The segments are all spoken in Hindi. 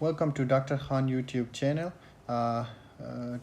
Welcome to Dr. Khan YouTube channel.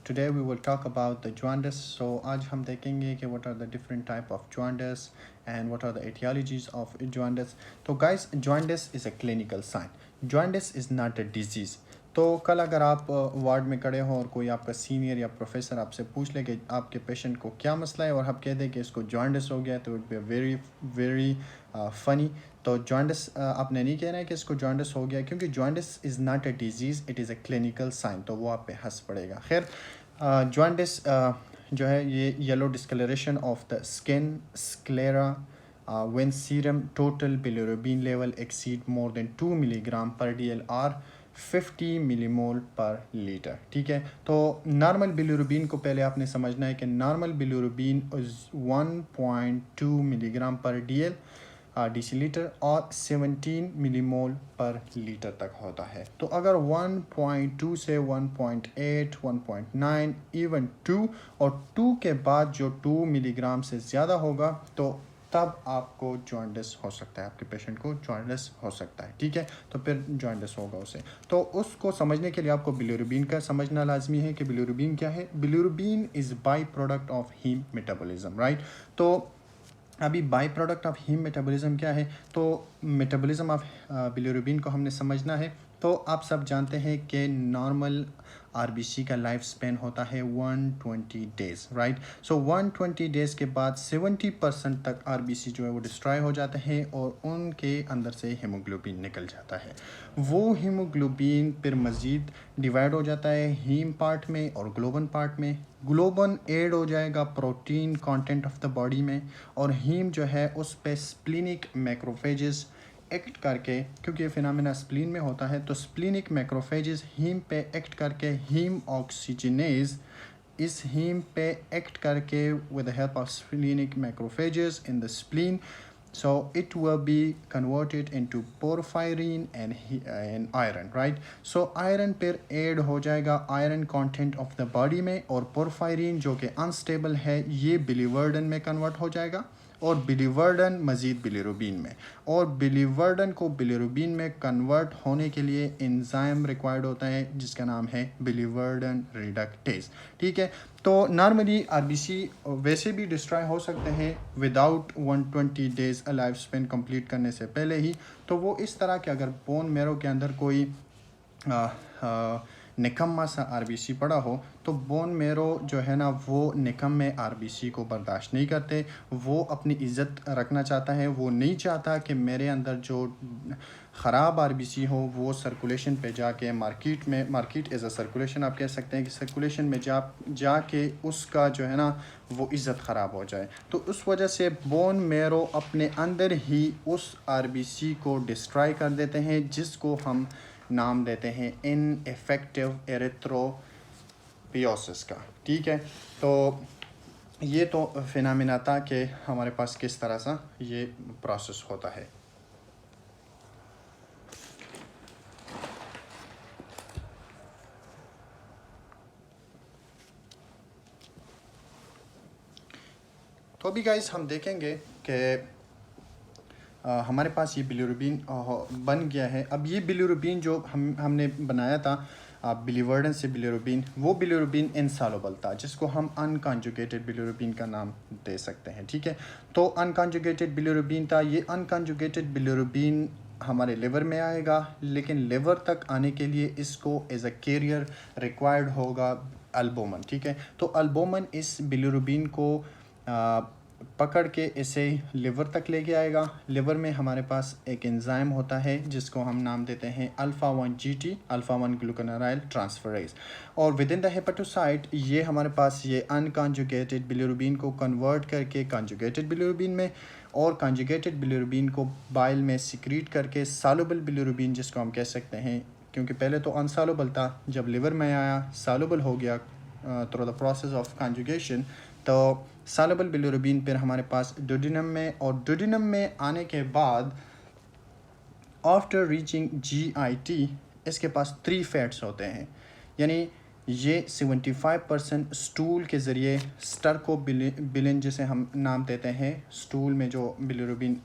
Today we will talk about the jaundice. So आज हम देखेंगे कि what are the different type of jaundice and what are the etiologies of jaundice. तो guys, jaundice is a clinical sign. Jaundice is not a disease. तो कल अगर आप वार्ड में खड़े हो और कोई आपका सीनियर या प्रोफेसर आपसे पूछ ले कि आपके पेशेंट को क्या मसला है और आप कह दें कि इसको जॉन्डिस हो गया तो it be very very funny. तो जॉन्डिस आपने नहीं कहना है कि इसको जॉन्डिस हो गया, क्योंकि jaundice is not a disease, it is a clinical sign. तो वो आप पे हंस पड़ेगा. खैर, जॉन्डिस जो है ये yellow discolouration of the skin, sclera, when serum total bilirubin level exceed more than 2 milligram per DL or 50 millimole पर लीटर. ठीक है, तो नॉर्मल बिलिरुबिन को पहले आपने समझना है कि नॉर्मल बिलिरुबिन 1.2 मिलीग्राम पर DL डेसीलीटर और 17 मिलीमोल पर लीटर तक होता है. तो अगर 1.2 से 1.8, 1.9, इवन 2 और 2 के बाद जो 2 मिलीग्राम से ज़्यादा होगा तो तब आपको जॉन्डिस हो सकता है, आपके पेशेंट को जॉन्डिस हो सकता है. ठीक है, तो फिर जॉन्डिस होगा उसे. तो उसको समझने के लिए आपको बिलिरुबिन का समझना लाजमी है कि बिलिरुबिन क्या है. Bilirubin is by product of heme metabolism, right. तो अभी by product of heme metabolism क्या है, तो मेटाबॉलिज्म ऑफ बिलिरुबिन को हमने समझना है. तो आप सब जानते हैं कि नॉर्मल आरबीसी का लाइफ स्पेन होता है 120 डेज़, राइट. सो 120 डेज़ के बाद 70% तक आरबीसी जो है वो डिस्ट्रॉय हो जाते हैं और उनके अंदर से हीमोग्लोबिन निकल जाता है. वो हीमोग्लोबिन फिर मज़ीद डिवाइड हो जाता है हीम पार्ट में और ग्लोबन पार्ट में. ग्लोबन ऐड हो जाएगा protein content of the body में और हीम जो है उस पे स्प्लिनिक मैक्रोफेजेस एक्ट करके, क्योंकि ये फिनोमेना स्प्लीन में होता है, तो स्प्लिनिक मैक्रोफेजेस हीम पे एक्ट करके हीम ऑक्सीजनेज इस हीम पे एक्ट करके with the help of splenic macrophages in the spleen, so it will be converted into porphyrin and iron, right. so iron फिर ऐड हो जाएगा iron content of the body में और porphyrin जो कि अनस्टेबल है ये बिलीवर्डन में कन्वर्ट हो जाएगा और बिलीवर्डन मज़ीद बिलिरुबिन में, और बिलीवर्डन को बिलिरुबिन में कन्वर्ट होने के लिए एंजाइम रिक्वायर्ड होता है जिसका नाम है बिलीवर्डन रिडक्टेज. ठीक है, तो नॉर्मली आरबीसी वैसे भी डिस्ट्रॉय हो सकते हैं without 120 days life span complete करने से पहले ही. तो वो इस तरह के अगर बोन मैरो के अंदर कोई निकम्मा सा आरबीसी पड़ा हो तो बोन मेरो जो है ना वो निकम्मे आरबीसी को बर्दाश्त नहीं करते. वो अपनी इज़्ज़त रखना चाहता है, वो नहीं चाहता कि मेरे अंदर जो ख़राब आरबीसी हो वो सर्कुलेशन पे जाके मार्केट एज अ सर्कुलेशन आप कह सकते हैं कि सर्कुलेशन में जाके उसका जो है ना वो इज़्ज़त ख़राब हो जाए. तो उस वजह से बोन मेरो अपने अंदर ही उस आरबीसी को डिस्ट्रॉय कर देते हैं जिसको हम नाम देते हैं इनएफेक्टिव एरिथ्रोपियोसिस का. ठीक है, तो ये तो फिनोमेना था कि हमारे पास किस तरह सा ये प्रोसेस होता है. तो अभी गाइस हम देखेंगे कि हमारे पास ये बिलिरुबिन बन गया है. अब ये बिलिरुबिन जो हमने बनाया था बिलीवर्डन से बिलिरुबिन, वो बिलिरुबिन इनसॉल्युबल था जिसको हम अनकॉन्जुगेटेड बिलिरुबिन का नाम दे सकते हैं. ठीक है, तो अनकॉन्जुगेटेड बिलिरुबिन था. ये अनकॉन्जुगेटेड बिलिरुबिन हमारे लिवर में आएगा, लेकिन लिवर तक आने के लिए इसको एज अ कैरियर रिक्वायर्ड होगा अल्बुमिन. ठीक है, तो अल्बुमिन इस बिलिरुबिन को पकड़ के इसे लिवर तक लेके आएगा. लिवर में हमारे पास एक एंजाइम होता है जिसको हम नाम देते हैं अल्फ़ा 1 GT, अल्फ़ा 1 ग्लूकोनाराइल ट्रांसफरेज. और विद इन द हेपेटोसाइट ये हमारे पास ये अनकॉन्जुगेटेड बिलिरुबिन को कन्वर्ट करके कॉन्जुगेटेड बिलिरुबिन में और कॉन्जुगेटेड बिलिरुबिन को बाइल में सिक्रीट करके सॉल्युबल बिलिरुबिन जिसको हम कह सकते हैं, क्योंकि पहले तो अनसॉल्युबल था, जब लिवर में आया सॉल्युबल हो गया through the process of conjugation. तो सॉल्युबल बिलिरुबिन फिर हमारे पास डुओडेनम में, और डुओडेनम में आने के बाद आफ्टर रीचिंग GIT इसके पास 3 फैट्स होते हैं. यानी ये 75% स्टूल के ज़रिए स्टर्कोबिलिन जिसे हम नाम देते हैं, स्टूल में जो बिलिरुबिन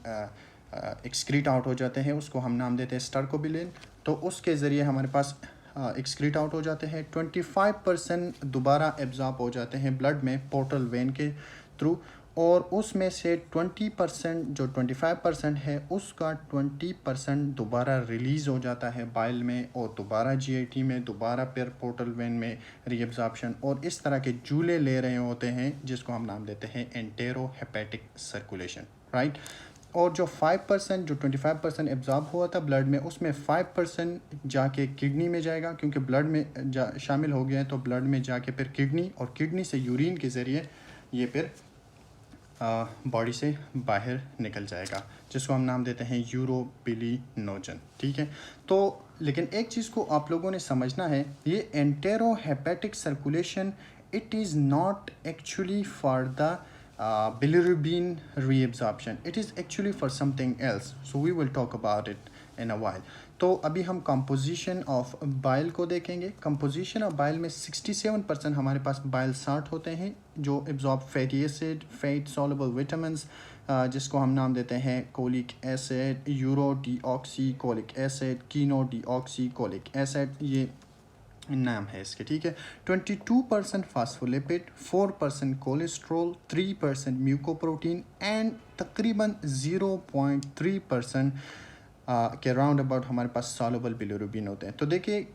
एक्सक्रीट आउट हो जाते हैं उसको हम नाम देते हैं स्टर्कोबिलिन. तो उसके ज़रिए हमारे पास एक्सक्रीट आउट हो जाते हैं। 25% दोबारा एब्जॉर्ब हो जाते हैं ब्लड में पोर्टल वेन के थ्रू, और उसमें से 20% जो 25% है उसका 20% दोबारा रिलीज़ हो जाता है बाइल में, और दोबारा जीआईटी में, दोबारा फिर पोर्टल वेन में रीएब्जॉर्प्शन, और इस तरह के जूले ले रहे होते हैं जिसको हम नाम देते हैं एंटेरो हेपेटिक सर्कुलेशन, राइट। और जो 5% जो 25% एब्जॉर्ब हुआ था ब्लड में, उसमें 5% जाके किडनी में जाएगा, क्योंकि ब्लड में शामिल हो गया है, तो ब्लड में जाके फिर किडनी, और किडनी से यूरिन के ज़रिए ये फिर बॉडी से बाहर निकल जाएगा, जिसको हम नाम देते हैं यूरोबिलिनोजन, ठीक है। तो लेकिन एक चीज़ को आप लोगों ने समझना है, ये enterohepatic circulation it is not actually for the bilirubin reabsorption, it is actually for something else, so we will talk about it in a while. तो अभी हम कंपोजिशन ऑफ बाइल को देखेंगे। कंपोजिशन ऑफ बाइल में 67% हमारे पास बाइल साल्ट होते हैं जो absorb fatty acid, fat soluble vitamins, जिसको हम नाम देते हैं cholic acid, euro deoxy colic acid, कीनो डीऑक्सी कोलिक एसिड, ये नाम है इसके, ठीक है। 22% फास्फोलिपिड, 4% कोलेस्ट्रोल, 3% म्यूकोप्रोटीन एंड तकरीबन 0.3% के राउंड अबाउट हमारे पास सॉल्युबल बिलिरुबिन होते हैं। तो देखिए,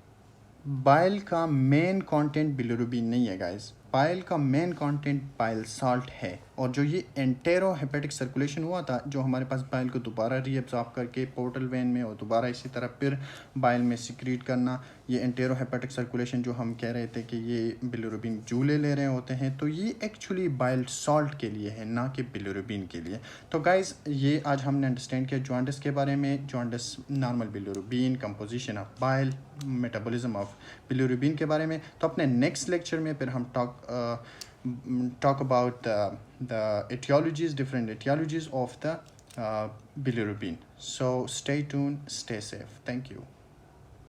बाइल का मेन कंटेंट बिलिरुबिन नहीं है गाइस, बाइल का मेन कंटेंट बाइल साल्ट है। और जो ये एंटेरो हेपेटिक सर्कुलेशन हुआ था, जो हमारे पास बाइल को दोबारा रीअब्जॉर्ब करके पोर्टल वेन में और दोबारा इसी तरह फिर बाइल में सिक्रीट करना, ये एंटेरो हेपेटिक सर्कुलेशन जो हम कह रहे थे कि ये बिलिरुबिन जूले ले रहे होते हैं, तो ये एक्चुअली बाइल सॉल्ट के लिए है, ना कि बिलिरुबिन के लिए। तो गाइस, ये आज हमने अंडरस्टैंड किया जॉन्डिस के बारे में, jaundice, normal bilirubin, composition of bile, metabolism of bilirubin के बारे में। तो अपने नेक्स्ट लेक्चर में फिर हम talk about the etiologies, different etiologies of the bilirubin. So stay tuned, stay safe. Thank you.